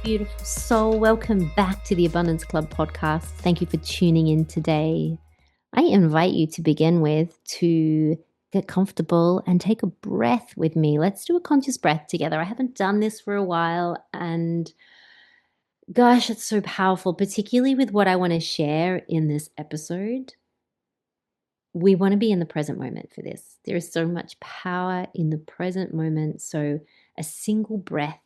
beautiful soul. Welcome back to the Abundance Club podcast. Thank you for tuning in today. I invite you to begin with to get comfortable and take a breath with me. Let's do a conscious breath together. I haven't done this for a while, and gosh, it's so powerful, particularly with what I want to share in this episode. We want to be in the present moment for this. There is so much power in the present moment. So a single breath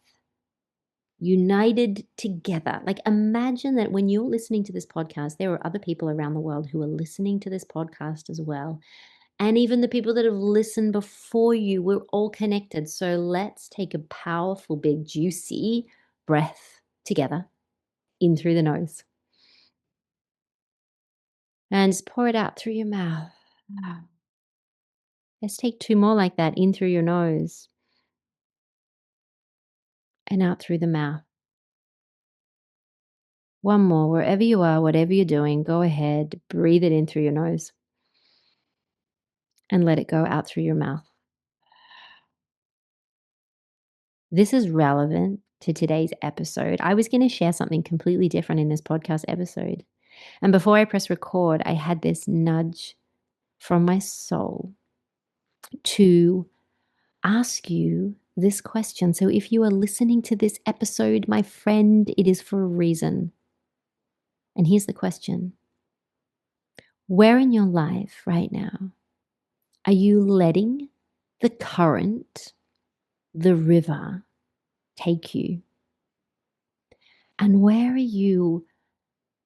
united together. Like imagine that when you're listening to this podcast, there are other people around the world who are listening to this podcast as well. And even the people that have listened before you, we're all connected. So let's take a powerful, big, juicy breath together in through the nose. And just pour it out through your mouth. Let's take two more like that, in through your nose and out through the mouth. One more, wherever you are, whatever you're doing, go ahead, breathe it in through your nose and let it go out through your mouth. This is relevant to today's episode. I was going to share something completely different in this podcast episode. And before I press record, I had this nudge from my soul to ask you this question. So if you are listening to this episode, my friend, it is for a reason. And here's the question. Where in your life right now are you letting the current, the river, take you? And where are you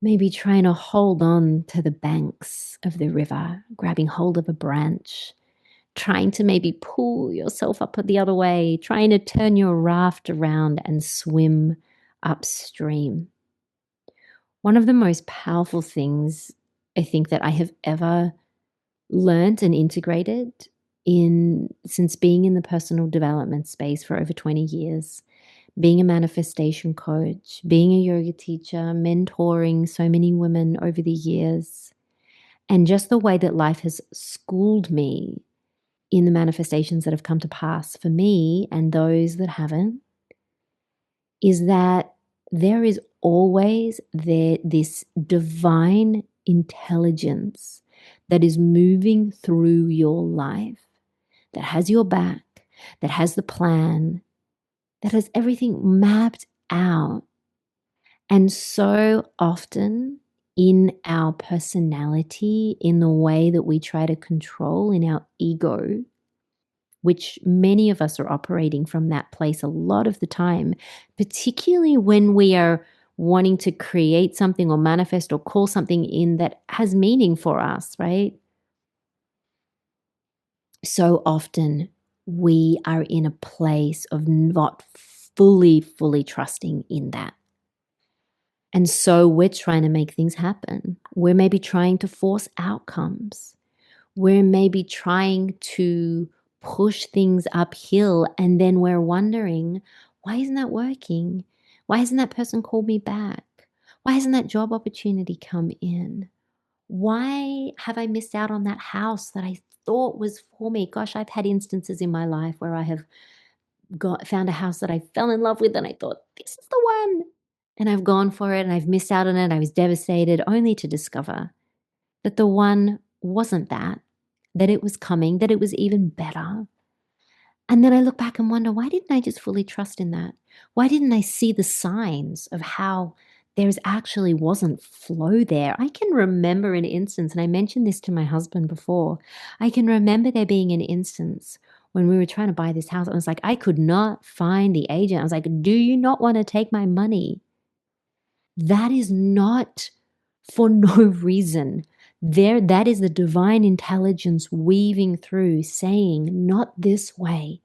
maybe trying to hold on to the banks of the river, grabbing hold of a branch, trying to maybe pull yourself up the other way, trying to turn your raft around and swim upstream? One of the most powerful things I think that I have ever learned and integrated since being in the personal development space for over 20 years, being a manifestation coach, being a yoga teacher, mentoring so many women over the years, and just the way that life has schooled me in the manifestations that have come to pass for me and those that haven't, is that there is always this divine intelligence that is moving through your life, that has your back, that has the plan, that has everything mapped out. And so often in our personality, in the way that we try to control, in our ego, which many of us are operating from that place a lot of the time, particularly when we are wanting to create something or manifest or call something in that has meaning for us, right? So often we are in a place of not fully trusting in that. And so we're trying to make things happen. We're maybe trying to force outcomes. We're maybe trying to push things uphill, and then we're wondering, why isn't that working? Why hasn't that person called me back? Why hasn't that job opportunity come in? Why have I missed out on that house that I thought was for me? Gosh, I've had instances in my life where I have found a house that I fell in love with and I thought, this is the one. And I've gone for it and I've missed out on it. I was devastated, only to discover that the one wasn't that it was coming, that it was even better. And then I look back and wonder, why didn't I just fully trust in that? Why didn't I see the signs of how there's actually wasn't flow there? I can remember an instance, and I mentioned this to my husband before. I can remember there being an instance when we were trying to buy this house. I was like, I could not find the agent. I was like, do you not want to take my money? That is not for no reason. That is the divine intelligence weaving through, saying, not this way.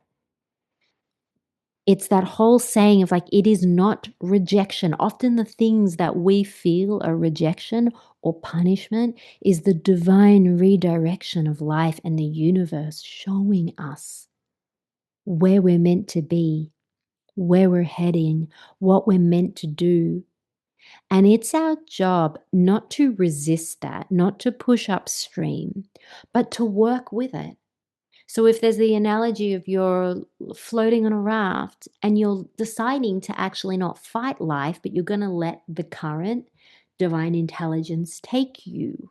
It's that whole saying of like, it is not rejection. Often the things that we feel are rejection or punishment is the divine redirection of life and the universe showing us where we're meant to be, where we're heading, what we're meant to do. And it's our job not to resist that, not to push upstream, but to work with it. So if there's the analogy of you're floating on a raft and you're deciding to actually not fight life, but you're going to let the current, divine intelligence take you.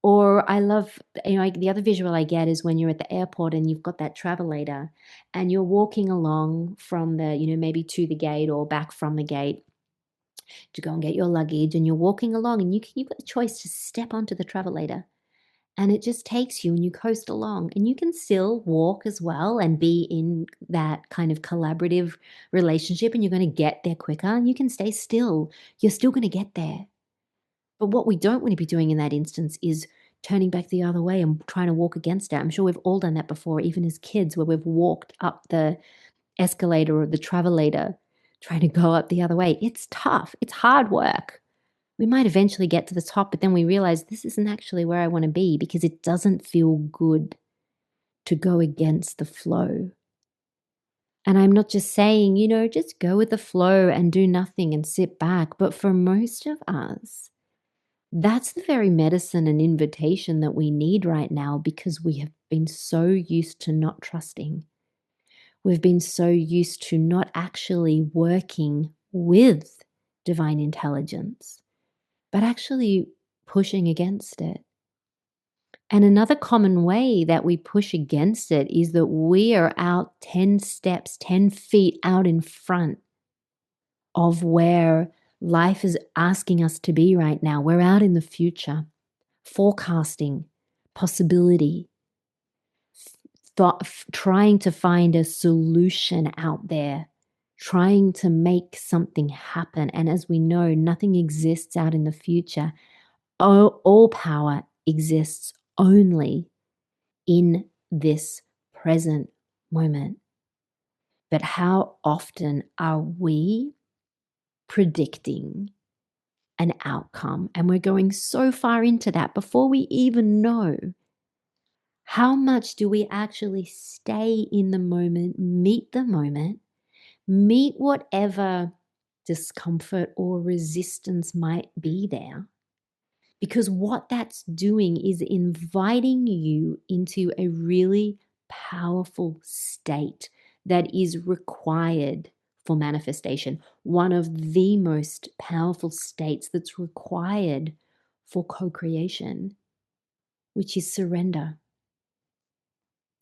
Or I love, the other visual I get is when you're at the airport and you've got that travelator and you're walking along from the, maybe to the gate or back from the gate to go and get your luggage, and you're walking along and you've got the choice to step onto the travelator and it just takes you and you coast along, and you can still walk as well and be in that kind of collaborative relationship, and you're going to get there quicker, and you can stay still. You're still going to get there. But what we don't want to be doing in that instance is turning back the other way and trying to walk against it. I'm sure we've all done that before, even as kids, where we've walked up the escalator or the travelator trying to go up the other way. It's tough. It's hard work. We might eventually get to the top, but then we realize this isn't actually where I want to be, because it doesn't feel good to go against the flow. And I'm not just saying, just go with the flow and do nothing and sit back. But for most of us, that's the very medicine and invitation that we need right now, because we have been so used to not trusting. We've been so used to not actually working with divine intelligence, but actually pushing against it. And another common way that we push against it is that we are out 10 steps, 10 feet out in front of where life is asking us to be right now. We're out in the future, forecasting possibility, trying to find a solution out there, trying to make something happen. And as we know, nothing exists out in the future. All power exists only in this present moment. But how often are we predicting an outcome? And we're going so far into that before we even know. How much do we actually stay in the moment, meet whatever discomfort or resistance might be there? Because what that's doing is inviting you into a really powerful state that is required for manifestation. One of the most powerful states that's required for co-creation, which is surrender.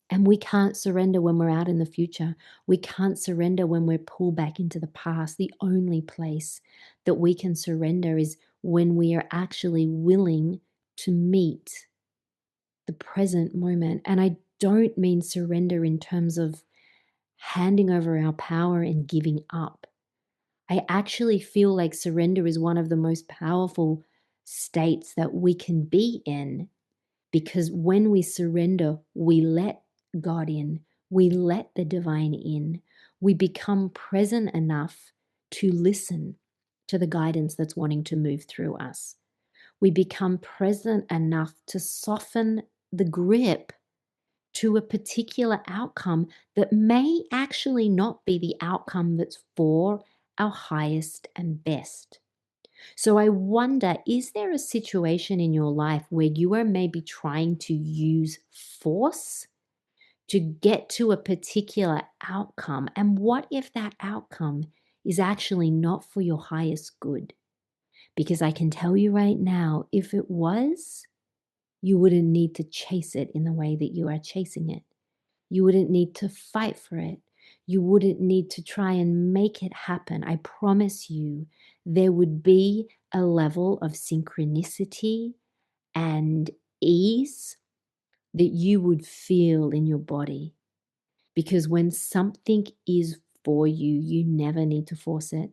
And we can't surrender when we're out in the future. We can't surrender when we're pulled back into the past. The only place that we can surrender is when we are actually willing to meet the present moment. And I don't mean surrender in terms of handing over our power and giving up. I actually feel like surrender is one of the most powerful states that we can be in, because when we surrender, we let God in, we let the divine in, we become present enough to listen to the guidance that's wanting to move through us. We become present enough to soften the grip to a particular outcome that may actually not be the outcome that's for our highest and best. So I wonder, is there a situation in your life where you are maybe trying to use force to get to a particular outcome? And what if that outcome is actually not for your highest good? Because I can tell you right now, if it was, you wouldn't need to chase it in the way that you are chasing it. You wouldn't need to fight for it. You wouldn't need to try and make it happen. I promise you, there would be a level of synchronicity and ease that you would feel in your body. Because when something is for you, you never need to force it.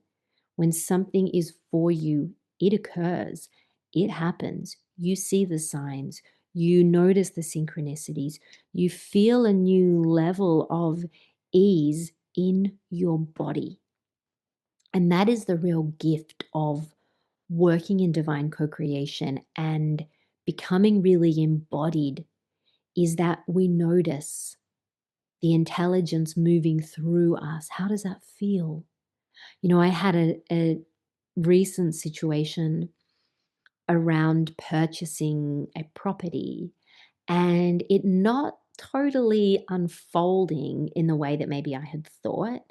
When something is for you, it occurs, it happens. You see the signs, you notice the synchronicities, you feel a new level of ease in your body. And that is the real gift of working in divine co-creation and becoming really embodied, is that we notice the intelligence moving through us. How does that feel? I had a recent situation around purchasing a property, and it not totally unfolding in the way that maybe I had thought.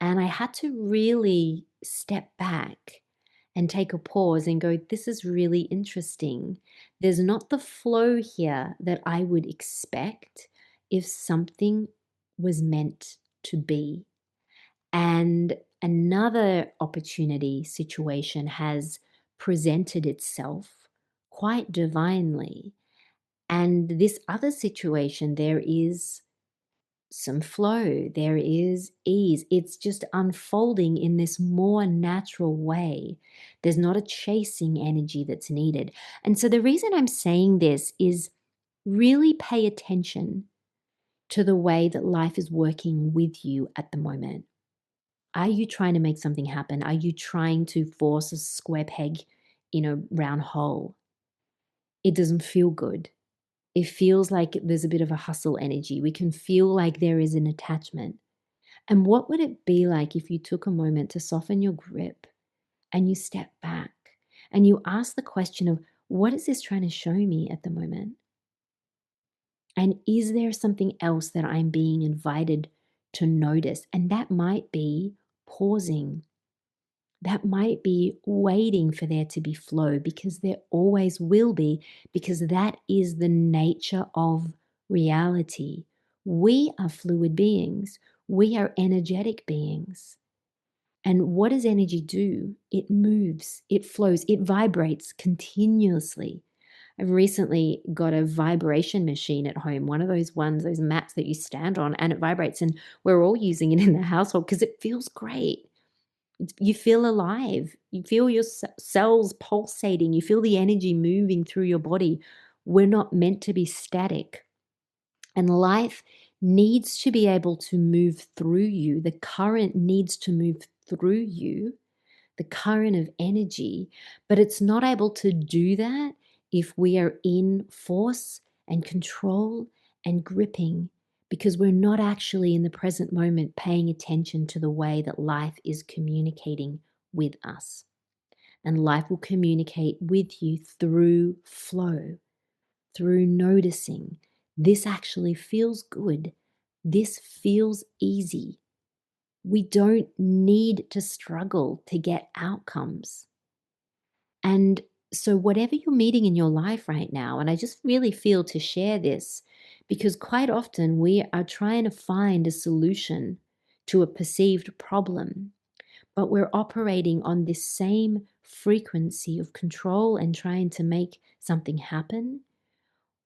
And I had to really step back and take a pause and go, this is really interesting. There's not the flow here that I would expect if something was meant to be. And another opportunity situation has presented itself quite divinely. And this other situation, there is some flow, there is ease. It's just unfolding in this more natural way. There's not a chasing energy that's needed. And so the reason I'm saying this is really pay attention to the way that life is working with you at the moment. Are you trying to make something happen? Are you trying to force a square peg in a round hole? It doesn't feel good. It feels like there's a bit of a hustle energy. We can feel like there is an attachment. And what would it be like if you took a moment to soften your grip and you step back and you ask the question of, what is this trying to show me at the moment? And is there something else that I'm being invited to notice? And that might be pausing. That might be waiting for there to be flow, because there always will be, because that is the nature of reality. We are fluid beings. We are energetic beings. And what does energy do? It moves, it flows, it vibrates continuously. I've recently got a vibration machine at home, one of those ones, those mats that you stand on, and it vibrates. And we're all using it in the household because it feels great. You feel alive. You feel your cells pulsating. You feel the energy moving through your body. We're not meant to be static. And life needs to be able to move through you. The current needs to move through you, the current of energy, but it's not able to do that if we are in force and control and gripping, because we're not actually in the present moment paying attention to the way that life is communicating with us. And life will communicate with you through flow, through noticing. This actually feels good. This feels easy. We don't need to struggle to get outcomes. And so, whatever you're meeting in your life right now, and I just really feel to share this because quite often we are trying to find a solution to a perceived problem, but we're operating on this same frequency of control and trying to make something happen.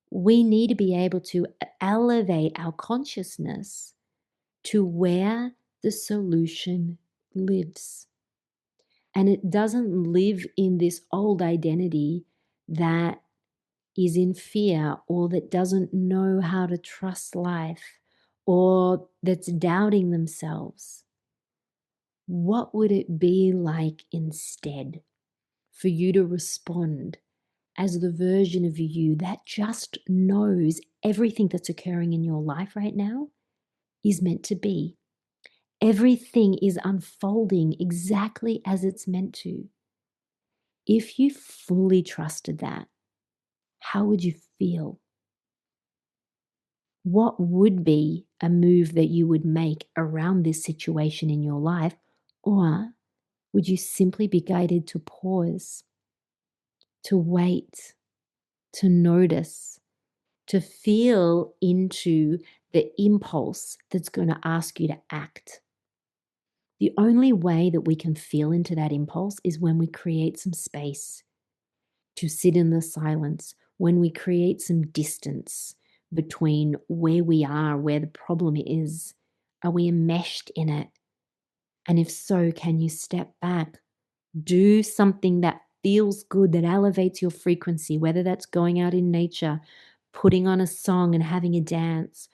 We need to be able to elevate our consciousness to where the solution lives. And it doesn't live in this old identity that is in fear, or that doesn't know how to trust life, or that's doubting themselves. What would it be like instead for you to respond as the version of you that just knows everything that's occurring in your life right now is meant to be? Everything is unfolding exactly as it's meant to. If you fully trusted that, how would you feel? What would be a move that you would make around this situation in your life? Or would you simply be guided to pause, to wait, to notice, to feel into the impulse that's going to ask you to act? The only way that we can feel into that impulse is when we create some space to sit in the silence, when we create some distance between where we are, where the problem is. Are we enmeshed in it? And if so, can you step back? Do something that feels good, that elevates your frequency, whether that's going out in nature, putting on a song and having a dance,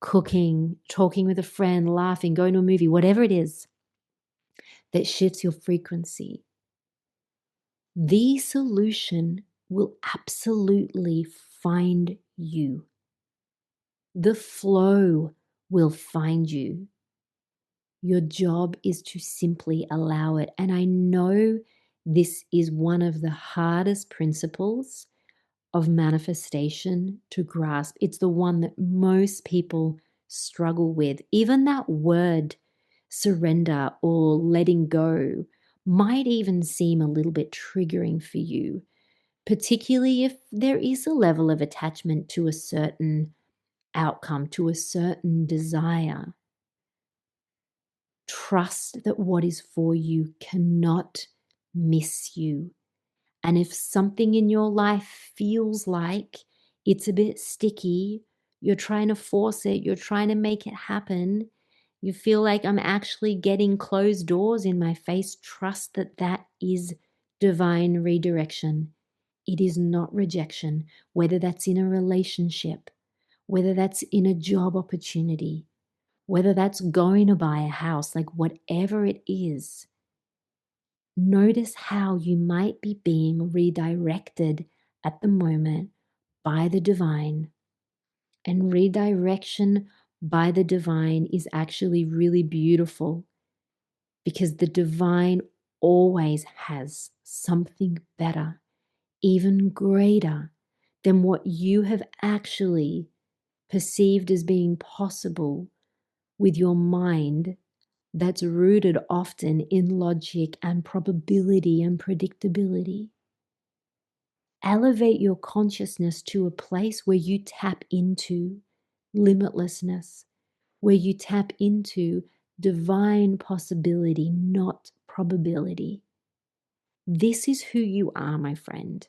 cooking, talking with a friend, laughing, going to a movie, whatever it is that shifts your frequency. The solution will absolutely find you. The flow will find you. Your job is to simply allow it. And I know this is one of the hardest principles of manifestation to grasp. It's the one that most people struggle with. Even that word, surrender or letting go, might even seem a little bit triggering for you, particularly if there is a level of attachment to a certain outcome, to a certain desire. Trust that what is for you cannot miss you. And if something in your life feels like it's a bit sticky, you're trying to force it, you're trying to make it happen, you feel like I'm actually getting closed doors in my face, trust that that is divine redirection. It is not rejection, whether that's in a relationship, whether that's in a job opportunity, whether that's going to buy a house, like whatever it is. Notice how you might be being redirected at the moment by the divine. And redirection by the divine is actually really beautiful because the divine always has something better, even greater than what you have actually perceived as being possible with your mind, that's rooted often in logic and probability and predictability. Elevate your consciousness to a place where you tap into limitlessness, where you tap into divine possibility, not probability. This is who you are, my friend.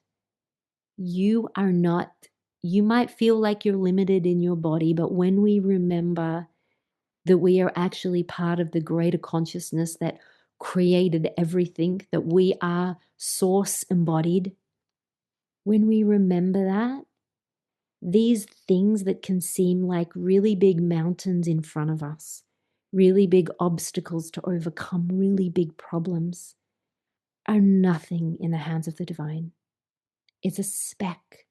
You are not, you might feel like you're limited in your body, but when we remember that we are actually part of the greater consciousness that created everything, that we are source embodied, when we remember that, these things that can seem like really big mountains in front of us, really big obstacles to overcome, really big problems, are nothing in the hands of the divine. It's a speck.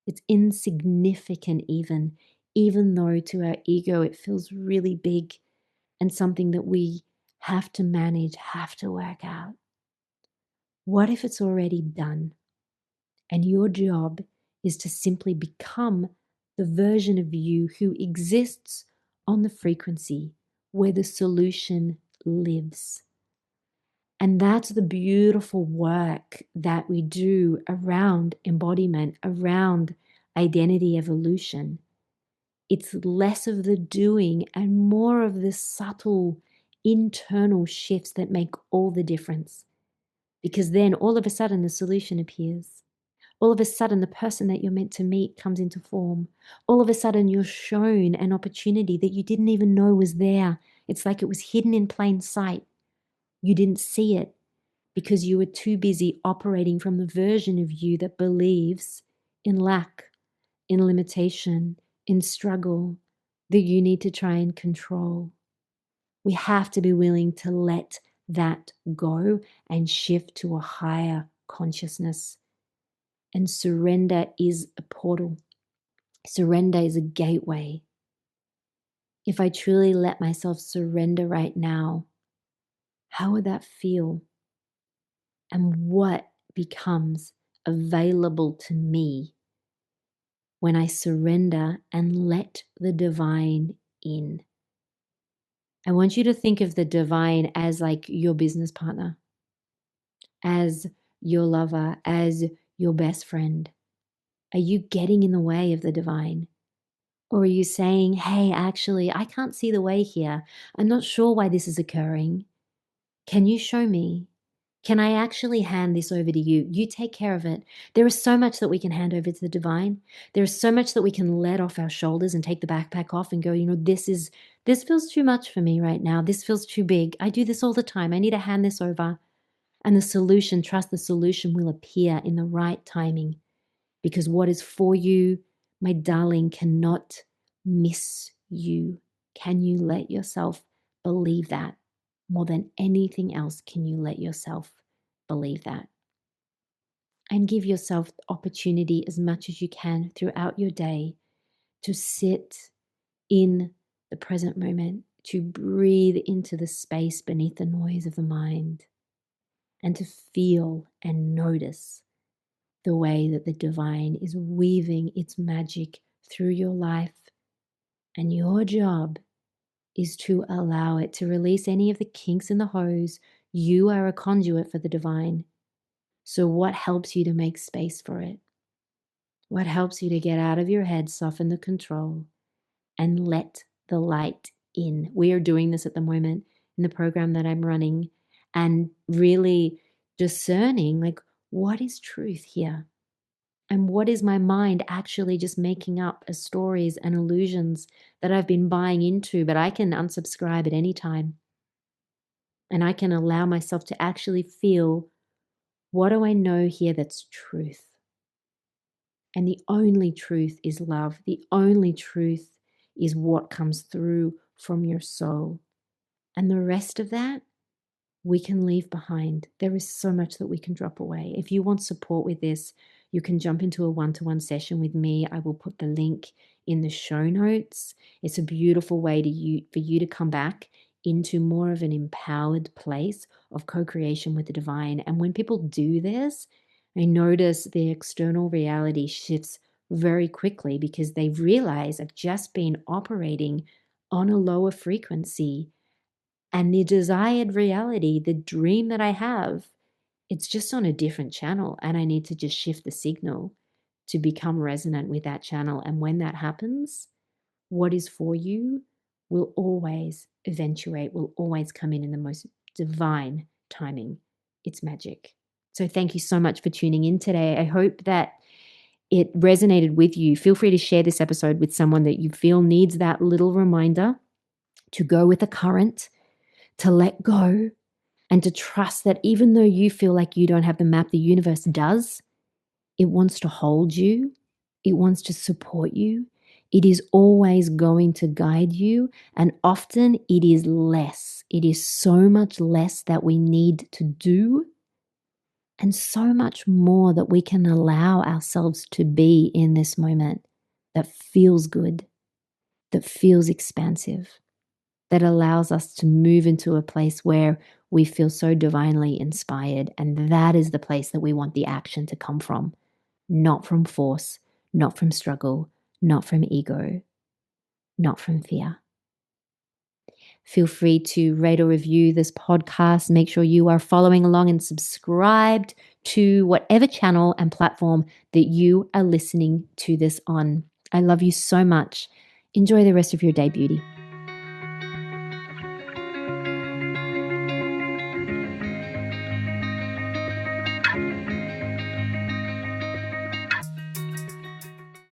It's insignificant even though to our ego it feels really big and something that we have to manage, have to work out. What if it's already done? And your job is to simply become the version of you who exists on the frequency where the solution lives. And that's the beautiful work that we do around embodiment, around identity evolution. It's less of the doing and more of the subtle internal shifts that make all the difference. Because then all of a sudden the solution appears. All of a sudden the person that you're meant to meet comes into form. All of a sudden you're shown an opportunity that you didn't even know was there. It's like it was hidden in plain sight. You didn't see it because you were too busy operating from the version of you that believes in lack, in limitation, in struggle, that you need to try and control. We have to be willing to let that go and shift to a higher consciousness. And surrender is a portal. Surrender is a gateway. If I truly let myself surrender right now, how would that feel? And what becomes available to me when I surrender and let the divine in? I want you to think of the divine as like your business partner, as your lover, as your best friend. Are you getting in the way of the divine? Or are you saying, hey, actually, I can't see the way here. I'm not sure why this is occurring. Can you show me? Can I actually hand this over to you? You take care of it. There is so much that we can hand over to the divine. There is so much that we can let off our shoulders and take the backpack off and go, this feels too much for me right now. This feels too big. I do this all the time. I need to hand this over. And the solution, trust the solution will appear in the right timing. Because what is for you, my darling, cannot miss you. Can you let yourself believe that? More than anything else, can you let yourself believe that? And give yourself the opportunity as much as you can throughout your day to sit in the present moment, to breathe into the space beneath the noise of the mind, and to feel and notice the way that the divine is weaving its magic through your life. And your job is to allow it to release any of the kinks in the hose. You are a conduit for the divine. So, what helps you to make space for it? What helps you to get out of your head, soften the control, and let the light in? We are doing this at the moment in the program that I'm running, and really discerning, like, what is truth here? And what is my mind actually just making up as stories and illusions that I've been buying into? But I can unsubscribe at any time. And I can allow myself to actually feel, what do I know here that's truth? And the only truth is love. The only truth is what comes through from your soul. And the rest of that, we can leave behind. There is so much that we can drop away. If you want support with this, you can jump into a one-to-one session with me. I will put the link in the show notes. It's a beautiful way for you to come back into more of an empowered place of co-creation with the divine. And when people do this, I notice the external reality shifts very quickly because they realize I've just been operating on a lower frequency. And the desired reality, the dream that I have, it's just on a different channel. And I need to just shift the signal to become resonant with that channel. And when that happens, what is for you will always eventuate, will always come in the most divine timing. It's magic. So thank you so much for tuning in today. I hope that it resonated with you. Feel free to share this episode with someone that you feel needs that little reminder to go with the current, to let go, and to trust that even though you feel like you don't have the map, the universe does. It wants to hold you. It wants to support you. It is always going to guide you. And often it is less. It is so much less that we need to do, and so much more that we can allow ourselves to be in this moment that feels good, that feels expansive, that allows us to move into a place where we feel so divinely inspired. And that is the place that we want the action to come from, not from force, not from struggle, not from ego, not from fear. Feel free to rate or review this podcast. Make sure you are following along and subscribed to whatever channel and platform that you are listening to this on. I love you so much. Enjoy the rest of your day, beauty.